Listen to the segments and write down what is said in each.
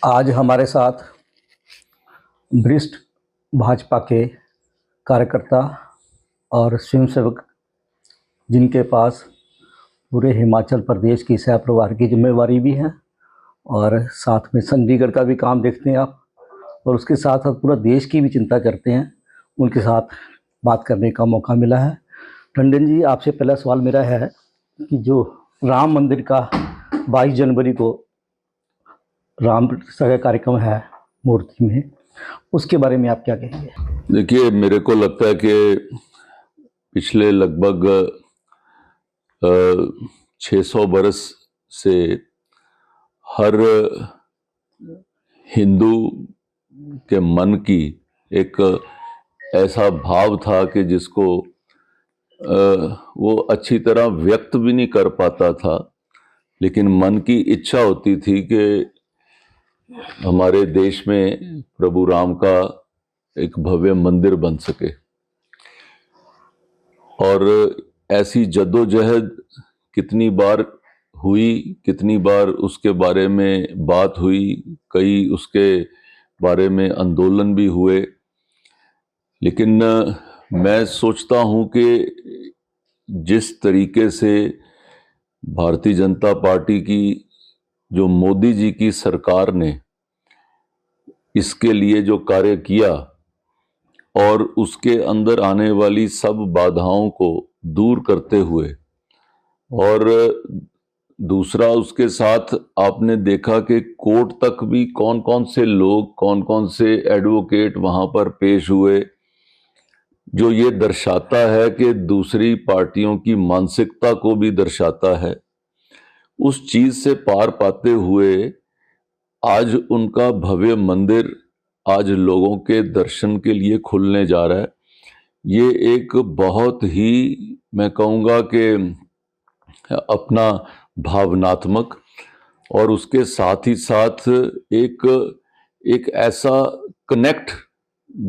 आज हमारे साथ वरिष्ठ भाजपा के कार्यकर्ता और स्वयंसेवक, जिनके पास पूरे हिमाचल प्रदेश की सह प्रभार की जिम्मेवारी भी है और साथ में चंडीगढ़ का भी काम देखते हैं आप, और उसके साथ साथ पूरा देश की भी चिंता करते हैं, उनके साथ बात करने का मौका मिला है। टंडन जी, आपसे पहला सवाल मेरा है कि जो राम मंदिर का 22 जनवरी को राम का कार्यक्रम है मूर्ति में, उसके बारे में आप क्या कहेंगे? देखिए, मेरे को लगता है कि पिछले लगभग 600 बरस से हर हिंदू के मन की एक ऐसा भाव था कि जिसको वो अच्छी तरह व्यक्त भी नहीं कर पाता था, लेकिन मन की इच्छा होती थी कि हमारे देश में प्रभु राम का एक भव्य मंदिर बन सके। और ऐसी जद्दोजहद कितनी बार हुई, कितनी बार उसके बारे में बात हुई, कई उसके बारे में आंदोलन भी हुए। लेकिन मैं सोचता हूं कि जिस तरीके से भारतीय जनता पार्टी की, जो मोदी जी की सरकार ने इसके लिए जो कार्य किया और उसके अंदर आने वाली सब बाधाओं को दूर करते हुए, और दूसरा उसके साथ आपने देखा कि कोर्ट तक भी कौन कौन से लोग, कौन कौन से एडवोकेट वहां पर पेश हुए, जो ये दर्शाता है कि दूसरी पार्टियों की मानसिकता को भी दर्शाता है। उस चीज से पार पाते हुए आज उनका भव्य मंदिर आज लोगों के दर्शन के लिए खुलने जा रहा है। ये एक बहुत ही, मैं कहूँगा कि अपना भावनात्मक, और उसके साथ ही साथ एक ऐसा कनेक्ट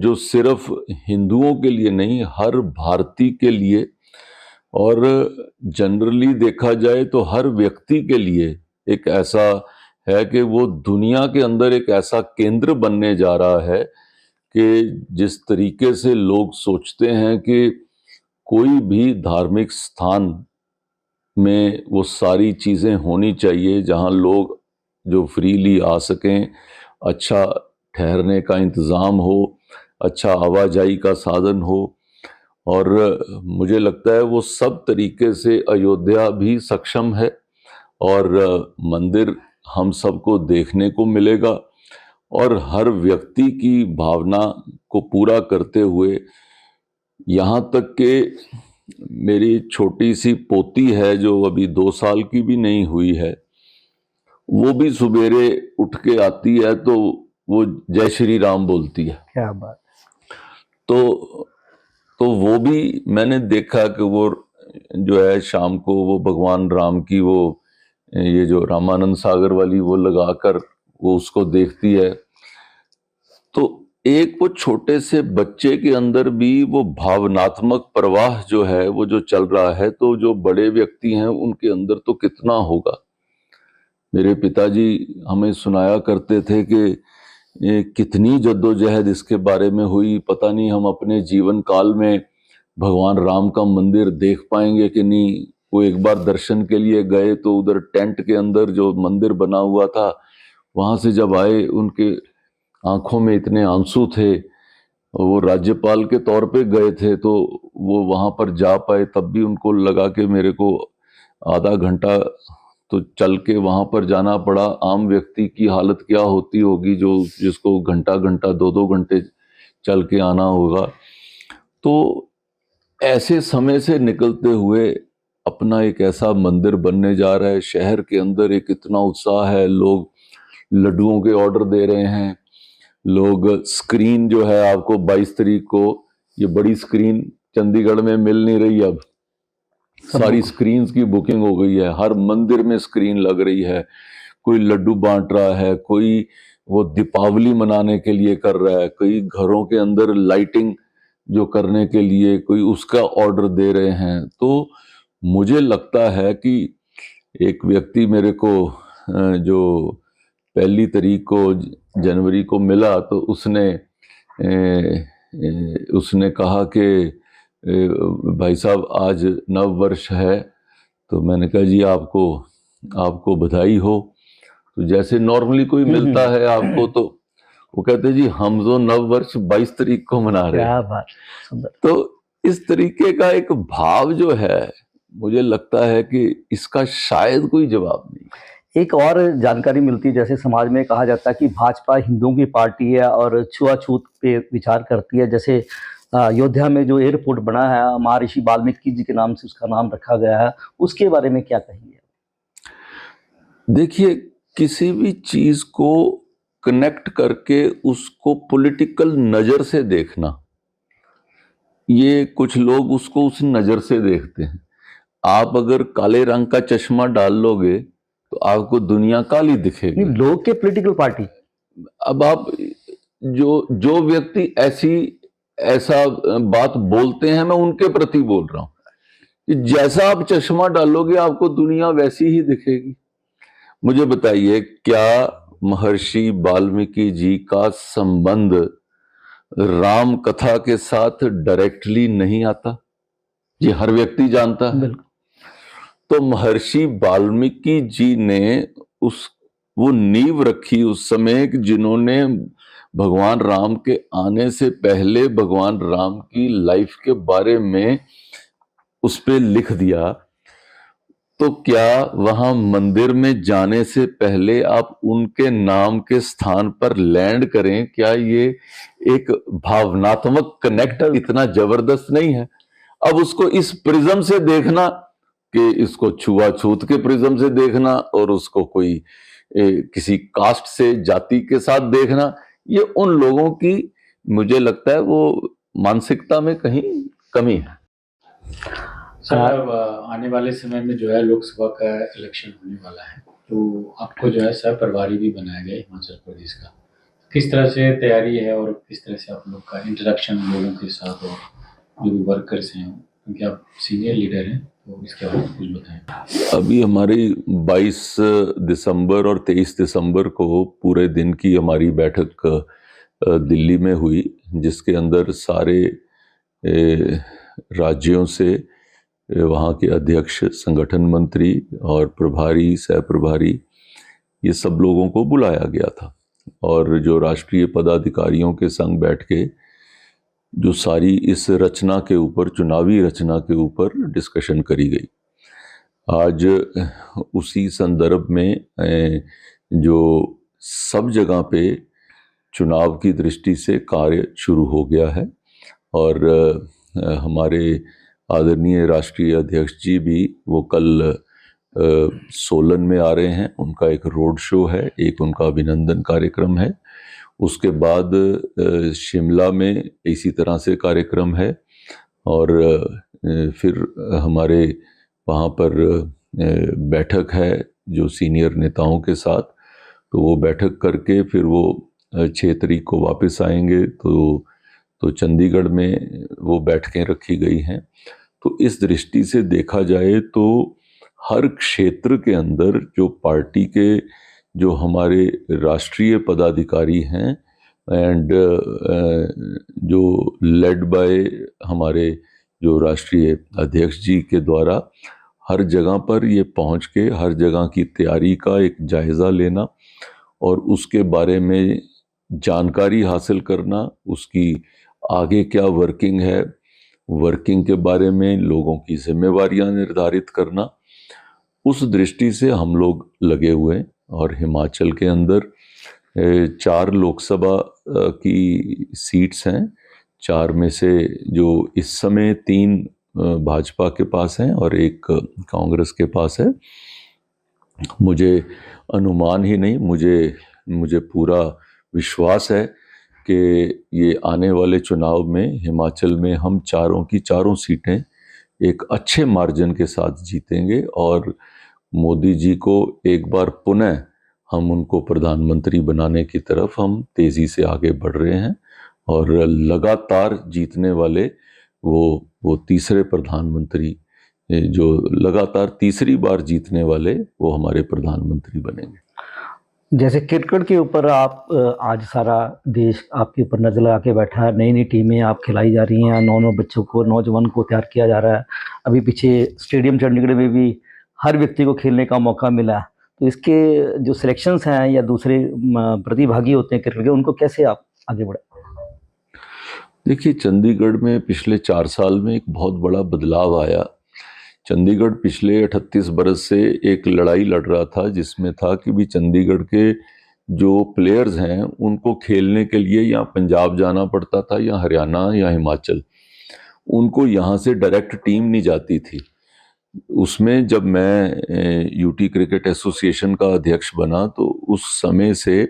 जो सिर्फ हिंदुओं के लिए नहीं, हर भारतीय के लिए और जनरली देखा जाए तो हर व्यक्ति के लिए एक ऐसा है कि वो दुनिया के अंदर एक ऐसा केंद्र बनने जा रहा है कि जिस तरीके से लोग सोचते हैं कि कोई भी धार्मिक स्थान में वो सारी चीज़ें होनी चाहिए जहां लोग जो फ्रीली आ सकें, अच्छा ठहरने का इंतज़ाम हो, अच्छा आवाजाही का साधन हो। और मुझे लगता है वो सब तरीके से अयोध्या भी सक्षम है और मंदिर हम सबको देखने को मिलेगा, और हर व्यक्ति की भावना को पूरा करते हुए, यहाँ तक कि मेरी छोटी सी पोती है जो अभी 2 साल की भी नहीं हुई है, वो भी सुबेरे उठ के आती है तो वो जय श्री राम बोलती है। क्या बात! तो वो भी मैंने देखा कि वो जो है शाम को वो भगवान राम की वो ये जो रामानंद सागर वाली वो लगाकर वो उसको देखती है। तो एक वो छोटे से बच्चे के अंदर भी वो भावनात्मक प्रवाह जो है वो जो चल रहा है, तो जो बड़े व्यक्ति हैं उनके अंदर तो कितना होगा। मेरे पिताजी हमें सुनाया करते थे कि ये कितनी जद्दोजहद इसके बारे में हुई, पता नहीं हम अपने जीवन काल में भगवान राम का मंदिर देख पाएंगे कि नहीं। वो एक बार दर्शन के लिए गए तो उधर टेंट के अंदर जो मंदिर बना हुआ था, वहां से जब आए उनके आंखों में इतने आंसू थे। वो राज्यपाल के तौर पे गए थे तो वो वहां पर जा पाए, तब भी उनको लगा कि मेरे को आधा घंटा तो चल के वहां पर जाना पड़ा। आम व्यक्ति की हालत क्या होती होगी जो जिसको घंटा घंटा 2-2 घंटे चल के आना होगा। तो ऐसे समय से निकलते हुए अपना एक ऐसा मंदिर बनने जा रहा है। शहर के अंदर एक इतना उत्साह है, लोग लड्डुओं के ऑर्डर दे रहे हैं, लोग स्क्रीन जो है आपको 22 तारीख को ये बड़ी स्क्रीन चंडीगढ़ में मिल नहीं रही, अब सारी स्क्रीन्स की बुकिंग हो गई है, हर मंदिर में स्क्रीन लग रही है। कोई लड्डू बांट रहा है, कोई वो दीपावली मनाने के लिए कर रहा है, कई घरों के अंदर लाइटिंग जो करने के लिए कोई उसका ऑर्डर दे रहे हैं। तो मुझे लगता है कि एक व्यक्ति मेरे को जो पहली तारीख को जनवरी को मिला तो उसने कहा कि भाई साहब आज नव वर्ष है। तो मैंने कहा जी आपको बधाई हो। तो जैसे नॉर्मली कोई मिलता है आपको तो वो कहते जी हम तो नव वर्ष 22 तारीख को मना रहे हैं। क्या बात, सुंदर। तो इस तरीके का एक भाव जो है मुझे लगता है कि इसका शायद कोई जवाब नहीं। एक और जानकारी मिलती है, जैसे समाज में कहा जाता है कि भाजपा हिंदुओं की पार्टी है और छुआछूत पे विचार करती है। जैसे अयोध्या में जो एयरपोर्ट बना है महर्षि वाल्मीकि जी के नाम से उसका नाम रखा गया है, उसके बारे में क्या कहेंगे? देखिए, किसी भी चीज को कनेक्ट करके उसको पॉलिटिकल नजर से देखना, ये कुछ लोग उसको उस नजर से देखते हैं। आप अगर काले रंग का चश्मा डाल लोगे तो आपको दुनिया काली दिखेगी। लोग के पॉलिटिकल पार्टी, अब आप जो व्यक्ति ऐसा बात बोलते हैं, मैं उनके प्रति बोल रहा हूं कि जैसा आप चश्मा डालोगे आपको दुनिया वैसी ही दिखेगी। मुझे बताइए, क्या महर्षि वाल्मीकि जी का संबंध राम कथा के साथ डायरेक्टली नहीं आता? ये हर व्यक्ति जानता है। तो महर्षि वाल्मीकि जी ने वो नींव रखी उस समय, जिन्होंने भगवान राम के आने से पहले भगवान राम की लाइफ के बारे में उस पे लिख दिया। तो क्या वहां मंदिर में जाने से पहले आप उनके नाम के स्थान पर लैंड करें, क्या ये एक भावनात्मक कनेक्ट इतना जबरदस्त नहीं है? अब उसको इस प्रिज्म से देखना कि इसको छुआछूत के प्रिज्म से देखना और उसको कोई किसी कास्ट से, जाति के साथ देखना, ये उन लोगों की मुझे लगता है वो मानसिकता में कहीं कमी है। सर, अब आने वाले समय में जो है लोकसभा का इलेक्शन होने वाला है, तो आपको जो है सह प्रभारी भी बनाया गया हिमाचल प्रदेश का। किस तरह से तैयारी है और किस तरह से आप लोग का इंटरेक्शन लोगों के साथ और जो भी वर्कर्स हैं, क्योंकि आप सीनियर लीडर हैं, तो इसके बारे में कुछ बताएं। अभी हमारी 22 दिसंबर और 23 दिसंबर को पूरे दिन की हमारी बैठक दिल्ली में हुई, जिसके अंदर सारे राज्यों से वहाँ के अध्यक्ष, संगठन मंत्री और प्रभारी, सह प्रभारी, ये सब लोगों को बुलाया गया था। और जो राष्ट्रीय पदाधिकारियों के संग बैठ के जो सारी इस रचना के ऊपर, चुनावी रचना के ऊपर डिस्कशन करी गई। आज उसी संदर्भ में जो सब जगह पे चुनाव की दृष्टि से कार्य शुरू हो गया है और हमारे आदरणीय राष्ट्रीय अध्यक्ष जी भी वो कल सोलन में आ रहे हैं। उनका एक रोड शो है, एक उनका अभिनंदन कार्यक्रम है। उसके बाद शिमला में इसी तरह से कार्यक्रम है और फिर हमारे वहाँ पर बैठक है जो सीनियर नेताओं के साथ। तो वो बैठक करके फिर वो 6 तारीख को वापस आएंगे। तो चंडीगढ़ में वो बैठकें रखी गई हैं। तो इस दृष्टि से देखा जाए तो हर क्षेत्र के अंदर जो पार्टी के जो हमारे राष्ट्रीय पदाधिकारी हैं एंड जो लेड बाय हमारे जो राष्ट्रीय अध्यक्ष जी के द्वारा हर जगह पर ये पहुंच के हर जगह की तैयारी का एक जायज़ा लेना और उसके बारे में जानकारी हासिल करना, उसकी आगे क्या वर्किंग है, वर्किंग के बारे में लोगों की जिम्मेवारियां निर्धारित करना, उस दृष्टि से हम लोग लगे हुए हैं। और हिमाचल के अंदर 4 लोकसभा की सीट्स हैं। 4 में से जो इस समय 3 भाजपा के पास हैं और 1 कांग्रेस के पास है। मुझे अनुमान ही नहीं, मुझे पूरा विश्वास है कि ये आने वाले चुनाव में हिमाचल में हम चारों की चारों सीटें एक अच्छे मार्जिन के साथ जीतेंगे और मोदी जी को एक बार पुनः हम उनको प्रधानमंत्री बनाने की तरफ हम तेज़ी से आगे बढ़ रहे हैं और लगातार जीतने वाले वो तीसरे प्रधानमंत्री, जो लगातार तीसरी बार जीतने वाले, वो हमारे प्रधानमंत्री बनेंगे। जैसे क्रिकेट के ऊपर आप आज सारा देश आपके ऊपर नज़र लगा के बैठा है, नई नई टीमें आप खिलाई जा रही हैं, नौ बच्चों को, नौजवान को तैयार किया जा रहा है। अभी पीछे स्टेडियम चंडीगढ़ में भी हर व्यक्ति को खेलने का मौका मिला। तो इसके जो सिलेक्शंस हैं या दूसरे प्रतिभागी होते हैं क्रिकेट के, उनको कैसे आप आगे बढ़े? देखिए, चंडीगढ़ में पिछले 4 साल में एक बहुत बड़ा बदलाव आया। चंडीगढ़ पिछले 38 बरस से एक लड़ाई लड़ रहा था, जिसमें था कि भी चंडीगढ़ के जो प्लेयर्स हैं उनको खेलने के लिए या पंजाब जाना पड़ता था या हरियाणा या हिमाचल, उनको यहाँ से डायरेक्ट टीम नहीं जाती थी। उसमें जब मैं यूटी क्रिकेट एसोसिएशन का अध्यक्ष बना तो उस समय से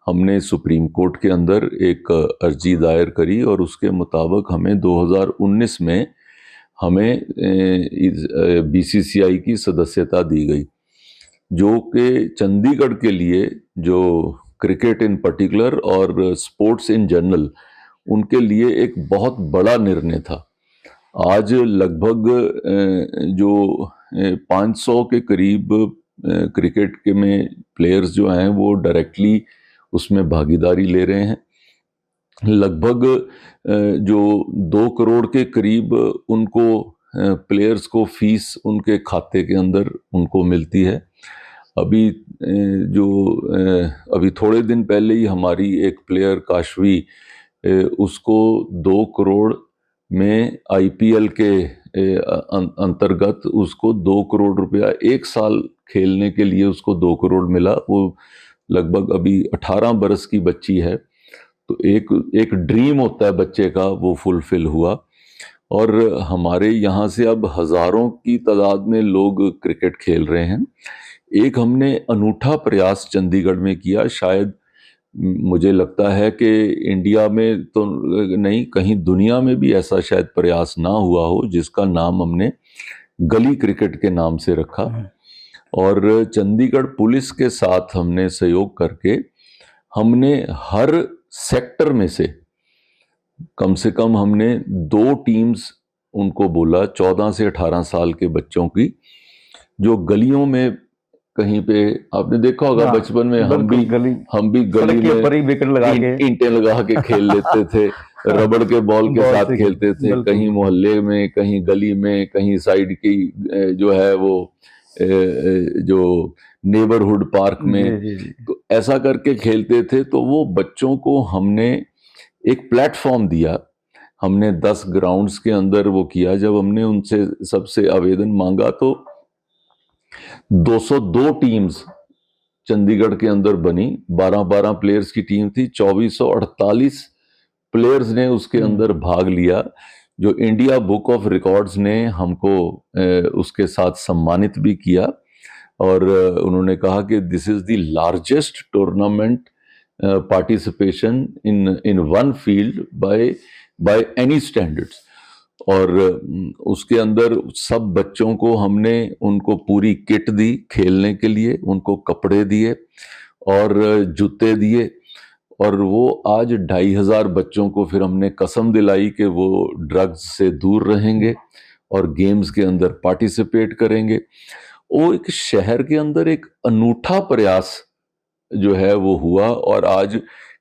हमने सुप्रीम कोर्ट के अंदर एक अर्जी दायर करी और उसके मुताबिक हमें 2019 में हमें बीसीसीआई की सदस्यता दी गई, जो कि चंडीगढ़ के लिए जो क्रिकेट इन पर्टिकुलर और स्पोर्ट्स इन जनरल उनके लिए एक बहुत बड़ा निर्णय था। आज लगभग जो 500 के करीब क्रिकेट के में प्लेयर्स जो हैं वो डायरेक्टली उसमें भागीदारी ले रहे हैं। लगभग जो 2 करोड़ के करीब उनको प्लेयर्स को फीस उनके खाते के अंदर उनको मिलती है। अभी अभी थोड़े दिन पहले ही हमारी एक प्लेयर काशवी, उसको 2 करोड़ में आईपीएल के अंतर्गत उसको 2 करोड़ रुपया 1 साल खेलने के लिए उसको 2 करोड़ मिला। वो लगभग अभी 18 बरस की बच्ची है। तो एक ड्रीम होता है बच्चे का, वो फुलफिल हुआ। और हमारे यहाँ से अब हजारों की तादाद में लोग क्रिकेट खेल रहे हैं। एक हमने अनूठा प्रयास चंडीगढ़ में किया, शायद मुझे लगता है कि इंडिया में तो नहीं, कहीं दुनिया में भी ऐसा शायद प्रयास ना हुआ हो, जिसका नाम हमने गली क्रिकेट के नाम से रखा। और चंडीगढ़ पुलिस के साथ हमने सहयोग करके हमने हर सेक्टर में से कम हमने 2 टीम्स उनको बोला 14 से 18 साल के बच्चों की, जो गलियों में कहीं पे आपने देखा होगा बचपन में हम भी गली में ऊपर ही विकेट लगा के ईंटें लगा के खेल लेते थे, रबड़ के बॉल के साथ खेलते थे, कहीं मोहल्ले में, कहीं गली में, कहीं साइड की जो है वो जो नेबरहुड पार्क में। तो ऐसा करके खेलते थे। तो वो बच्चों को हमने एक प्लेटफॉर्म दिया। हमने 10 ग्राउंड्स के अंदर वो किया। जब हमने उनसे सबसे आवेदन मांगा तो 202 टीम्स चंडीगढ़ के अंदर बनी। 12-12 प्लेयर्स की टीम थी। 2448 प्लेयर्स ने उसके अंदर भाग लिया, जो इंडिया बुक ऑफ रिकॉर्ड्स ने हमको उसके साथ सम्मानित भी किया। और उन्होंने कहा कि this is the largest tournament participation in one field by any standards. और उसके अंदर सब बच्चों को हमने उनको पूरी किट दी खेलने के लिए, उनको कपड़े दिए और जूते दिए। और वो आज 2500 बच्चों को फिर हमने कसम दिलाई कि वो ड्रग्स से दूर रहेंगे और गेम्स के अंदर पार्टिसिपेट करेंगे। वो एक शहर के अंदर एक अनूठा प्रयास जो है वो हुआ। और आज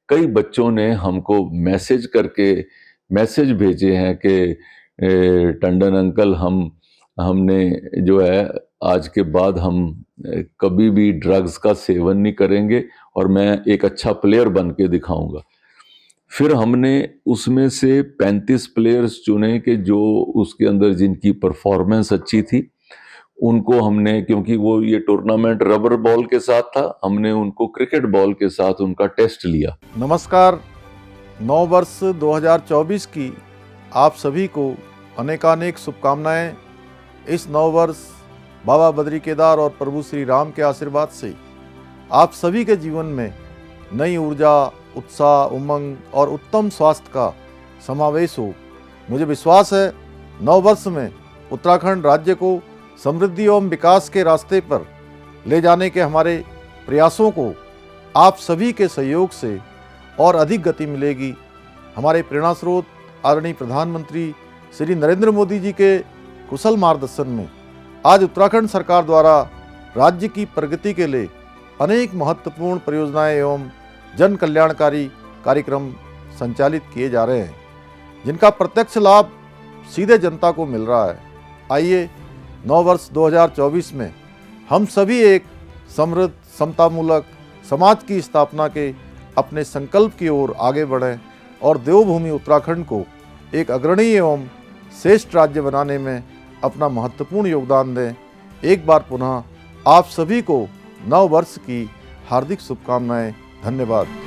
कई बच्चों ने हमको मैसेज भेजे हैं कि टंडन अंकल, हमने जो है आज के बाद हम कभी भी ड्रग्स का सेवन नहीं करेंगे और मैं एक अच्छा प्लेयर बन के दिखाऊंगा। फिर हमने उसमें से 35 प्लेयर्स चुने कि जो उसके अंदर जिनकी परफॉर्मेंस अच्छी थी, उनको हमने, क्योंकि वो ये टूर्नामेंट रबर बॉल के साथ था, हमने उनको क्रिकेट बॉल के साथ उनका टेस्ट लिया। नमस्कार। 9 वर्ष 2024 की आप सभी को अनेकानेक शुभकामनाएं। इस 9 वर्ष बाबा बद्री केदार और प्रभु श्री राम के आशीर्वाद से आप सभी के जीवन में नई ऊर्जा, उत्साह, उमंग और उत्तम स्वास्थ्य का समावेश हो। मुझे विश्वास है 9 वर्ष में उत्तराखंड राज्य को समृद्धि एवं विकास के रास्ते पर ले जाने के हमारे प्रयासों को आप सभी के सहयोग से और अधिक गति मिलेगी। हमारे प्रेरणा स्रोत आदरणीय प्रधानमंत्री श्री नरेंद्र मोदी जी के कुशल मार्गदर्शन में आज उत्तराखंड सरकार द्वारा राज्य की प्रगति के लिए अनेक महत्वपूर्ण परियोजनाएं एवं जन कल्याणकारी कार्यक्रम संचालित किए जा रहे हैं, जिनका प्रत्यक्ष लाभ सीधे जनता को मिल रहा है। आइए नव वर्ष 2024 में हम सभी एक समृद्ध, समतामूलक समाज की स्थापना के अपने संकल्प की ओर आगे बढ़ें और देवभूमि उत्तराखंड को एक अग्रणी एवं श्रेष्ठ राज्य बनाने में अपना महत्वपूर्ण योगदान दें। एक बार पुनः आप सभी को नव वर्ष की हार्दिक शुभकामनाएं। धन्यवाद।